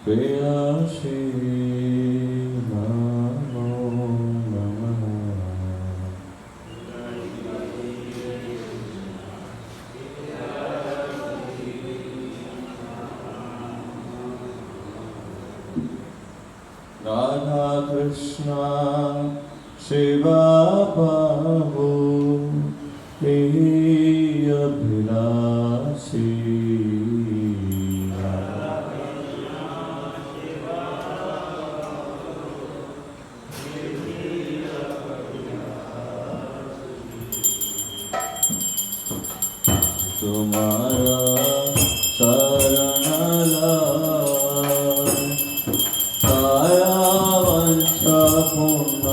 Shri Namo Namaha. Radha Krishna Shiva Prabhu Priya Abhilashi. तुम्हारा शरण लाए सारा वंशा पुनः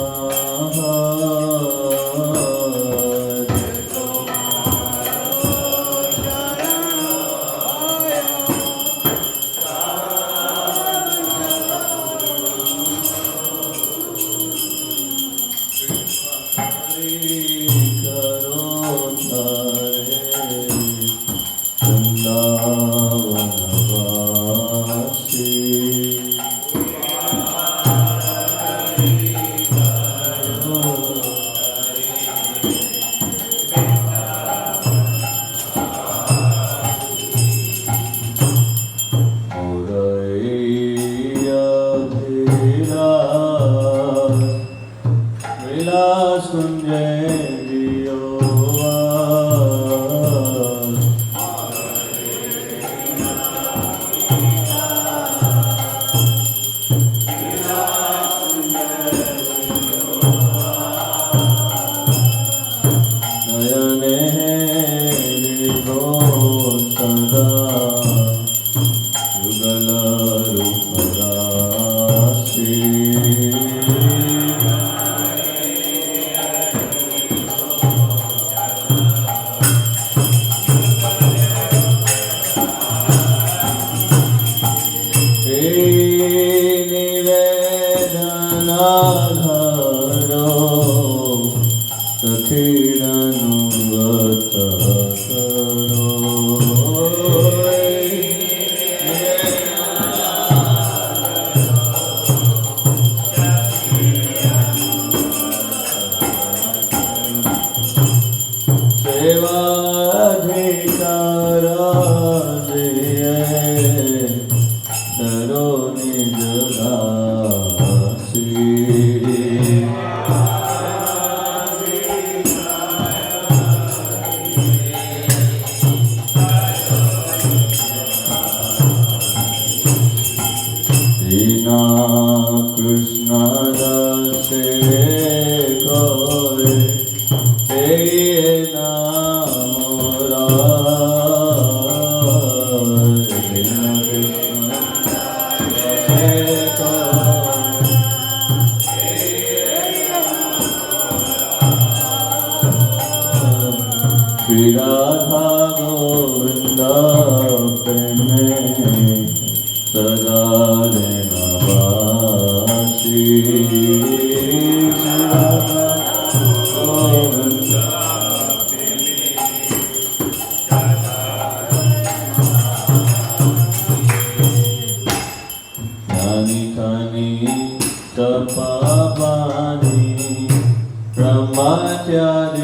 Brahmacharya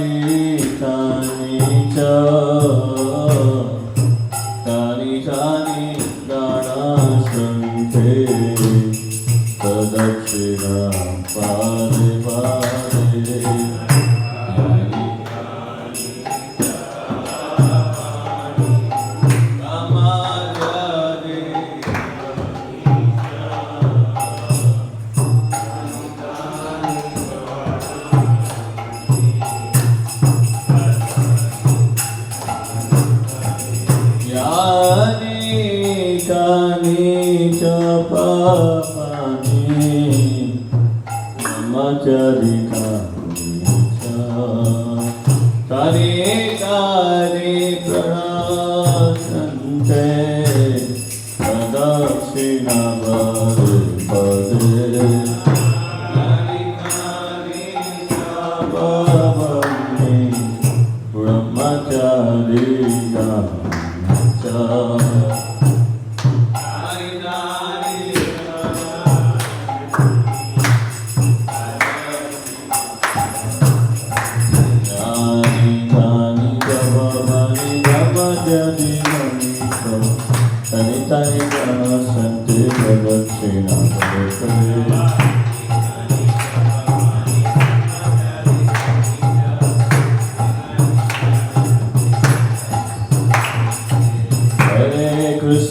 तनितनितः सन्ति प्रदक्षिणां करे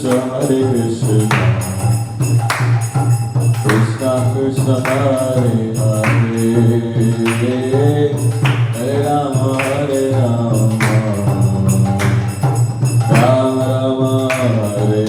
Hare Krishna, Krishna Krishna Hare Hare, Hare Rama Hare Rama, Rama Rama Hare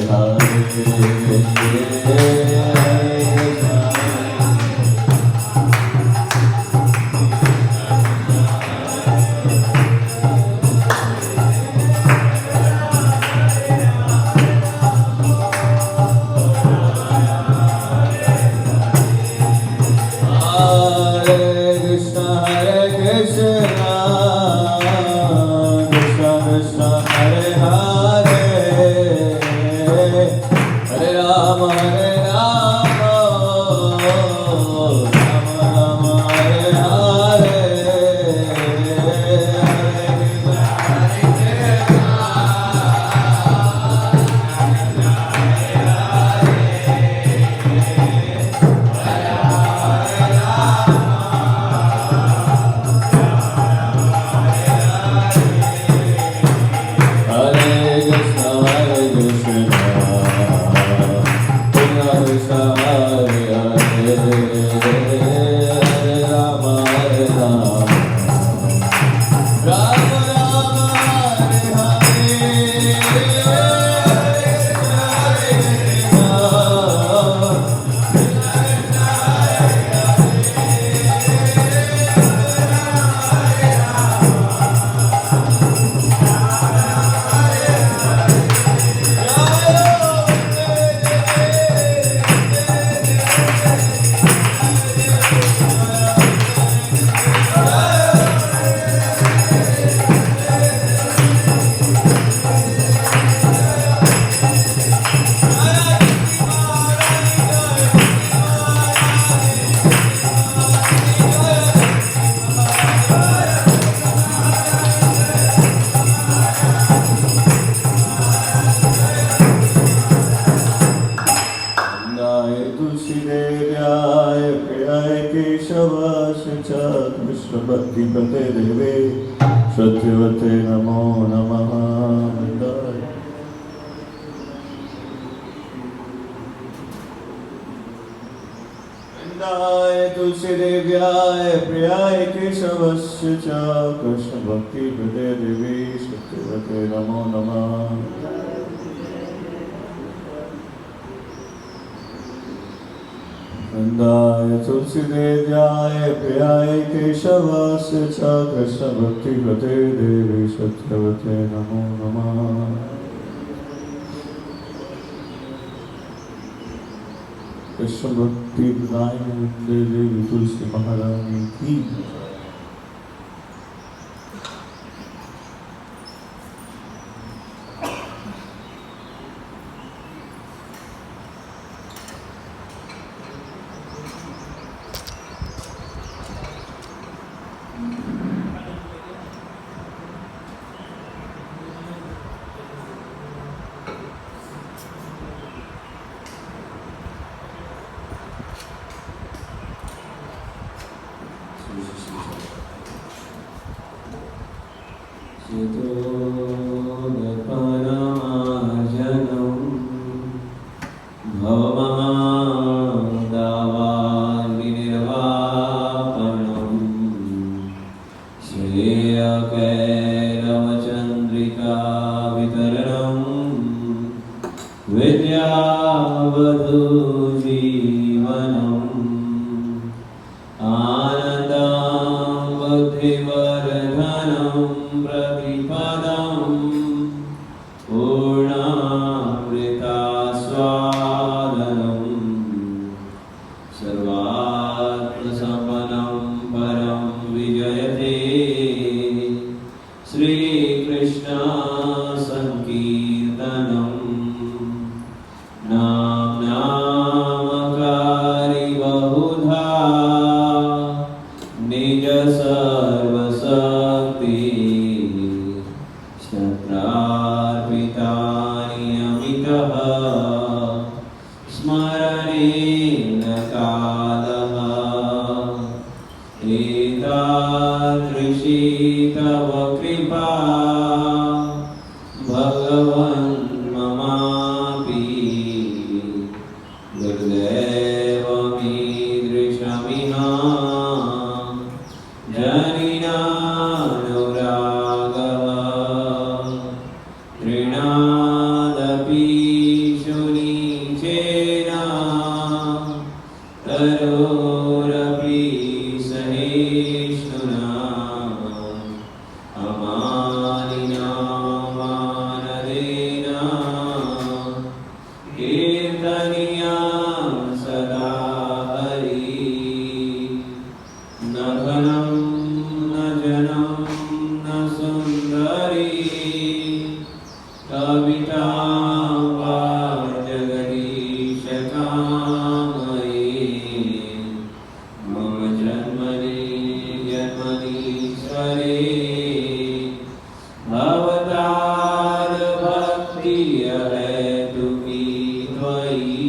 भक्तिपते देवे सत्यवते नमो नमः वृन्दाय तुलसी देव्याय प्रियाय केशवस्य च कृष्ण भक्तिपते देवे सत्यवते नमो नमः वृन्दाय तुलसीदेव्याय प्रियाय केशवस्य च कृष्ण भक्तिपते देवी सत्यवते नमो नमः कृष्ण भक्ति प्रदायिनी देवी तुलसी महारानी की सर्वशक्ति शमितः स्मरणेन कालः एतादृशी तव कृपा भगवन् ममापि दुर्दैवमीदृशमिह जनिनानुरागः तृणादपि शुनिचेन तरोरपि सहिष्णुना अमानिना मानदेन कीर्तनीया सदा हरि न घनं न जनं न सुन्दरी कविता वा जगदीश कामये मम जन्मनि जन्मनीश्वरे भवताद भक्तिय हेतुकी त्वयि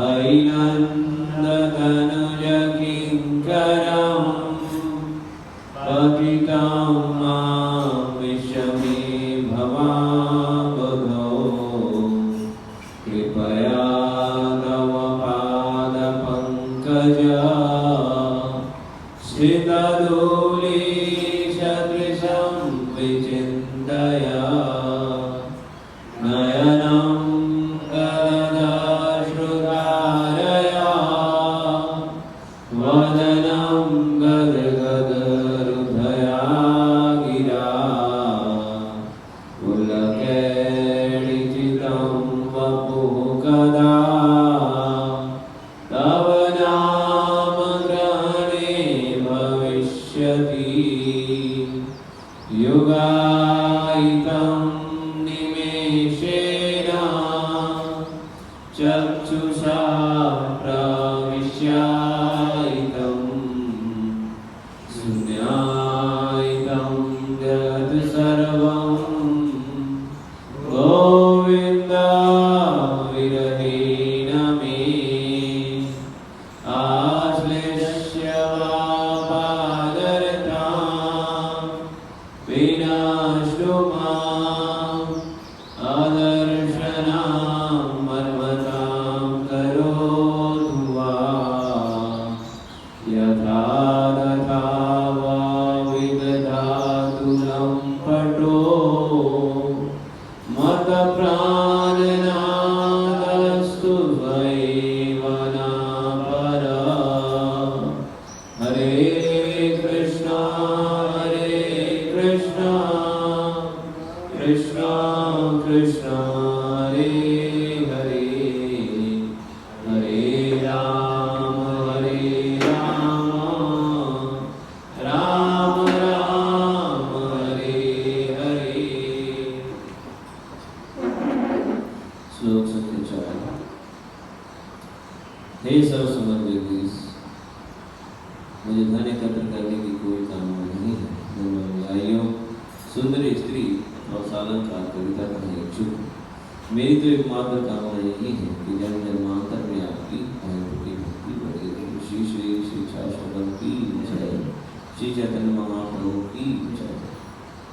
ऐनन्दतनुज किङ्करम् पतितं मां विषमे भवावधो कृपया तव पादपङ्कज स्थितधूलिसदृशं विचिन्तय नयनं गदश्रुधारया वदनं गदगदहृदया गिरा पुलकेणिचितं वपुः कदा तव नाम ग्रहणे भविष्यति युगायितं निमेषेण चक्षुषा प्रविश्यायितं शून्यायितं जगत् सर्वं गोविन्द विरहेण मे आश्लेष्य वा पादरतां विनाशु माम् अदर्शनां मर्मतां करोतु वा यथा तथा वा विदधातु लम्पटो मतप्राणनादस्तु स्वयं न परः हरे कृष्णा कृष्णा कृष्णा हरे हरे हरे राम राम राम हरे हरे। श्लोक 74। हे सर्व समर्पित मुझे धन एकत्र करने की कोई कामना नहीं है। अनुयायियों, सुंदरी स्त्री और सालंकार कविता करने इच्छुक हूँ। मेरी तो एकमात्र कामना यही है कि जन्म जन्मांतर में आपकी अनंत भक्ति बढ़े। श्री श्री श्री शाश्वतम की जय। श्री चैतन्य महाप्रभु की जय।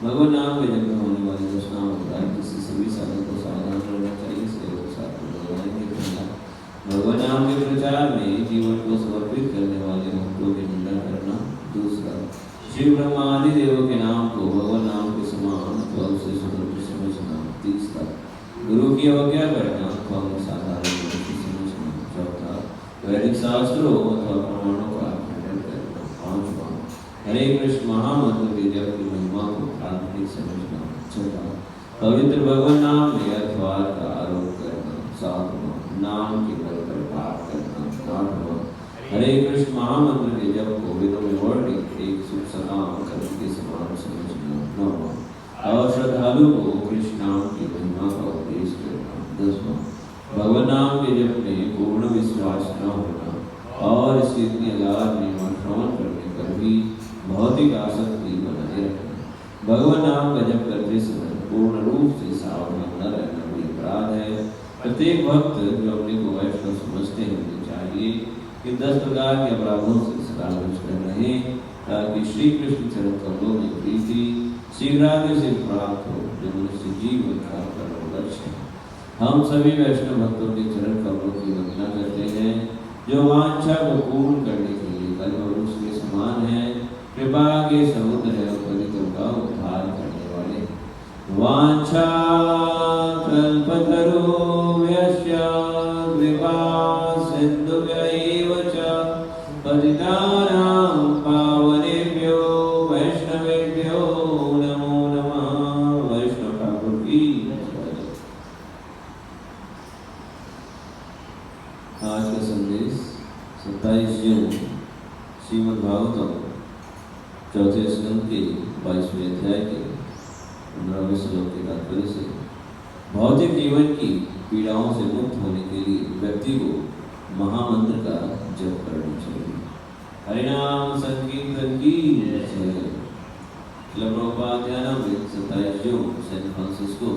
भगवान नाम में जन्म होने वाले दशनाम राज्य से सभी साधन को सावधान रहना चाहिए। सेवक साथ भगवान के प्रचार भगवान नाम के प्रचार में जीवन को समर्पित करने वाले भक्तों की निंदा करना। दूसरा, शिव ब्रह्मा आदि देवों के नाम को भगवान नाम के समान अथवा उससे स्वतंत्र समझना। तीसरा, गुरु की अवज्ञा करना अथवा साधारण समझना। चौथा, वैदिक शास्त्रों अथवा प्रमाणों का खंडन करना। पांचवा, हरे कृष्ण महामंत्र के जप की महिमा को काल्पनिक समझना। छठा, पवित्र भगवान नाम में अर्थवाद का आरोप करना। सातवां, नाम के बल पर पाप करना। आठवां, हरे कृष्ण महामंत्र के जप को वेदों में वर्णित एक शुभ सकाम कर्म के समान समझना। नौवां, और श्रद्धालु को कृष्ण नाम की महिमा का उपदेश करना। 10वां, भगवान नाम के जप में पूर्ण विश्वास न होना और इसकी इतनी अगाध महिमा श्रवण करने पर भी भौतिक आसक्ति बनाए रखना। भगवान नाम का जप करते समय पूर्ण रूप से सावधान न रहना प्रत्येक भक्त जो अपने को वैष्णव समझते हैं उन्हें चाहिए कि 10 प्रकार के अपराधों से सदा कर रहे, ताकि श्री कृष्ण चरण कमलों में प्रीति शीघ्राति से प्राप्त हो, जो मनुष्य जीवन का परम लक्ष्य है। हम सभी वैष्णव भक्तों के चरण कमलों की वंदना करते हैं, जो वांछा को पूर्ण करने के लिए कल्पवृक्ष के समान है, कृपा के समुद्र एवं पतितों का उद्धार करने वाले। वांछा कल्पतरुभ्यश्च कृपा सिन्धुभ्यैव च पतितानां पावनेभ्यो वैष्णवेभ्यो नमो नमः। वैष्णव ठाकुर की जय। आज का संदेश 27 जून श्रीमद् भागवतम चौथे स्कंद के 22वें अध्याय के 15वें श्लोक के तात्पर्य से भौतिक जीवन की पीड़ाओं से मुक्त होने के लिए व्यक्ति को महामंत्र का जप करना चाहिए। हरिनाम संकीर्तन की जय। प्रभुपाध्यानामृत 27 जून सैन फ्रांसिस्को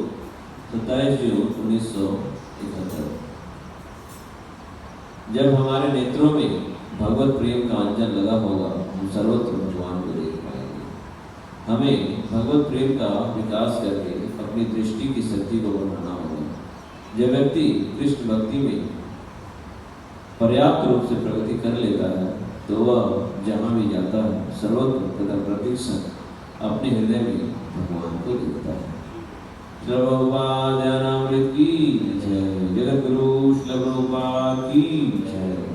27 जून 1971। जब हमारे नेत्रों में भगवत प्रेम का अंजन लगा होगा, हम सर्वत्र भगवान को देख पाएंगे। हमें भगवत प्रेम का विकास करके अपनी दृष्टि की शक्ति को बढ़ाना होगा। जब व्यक्ति कृष्ण भक्ति में पर्याप्त रूप से प्रगति कर लेता है, तो वह जहाँ भी जाता है सर्वत्र तथा प्रतीक्षण अपने हृदय में भगवान को देखता है। प्रभुपाद की जय। जगत गुरु प्रभुपाद की जय।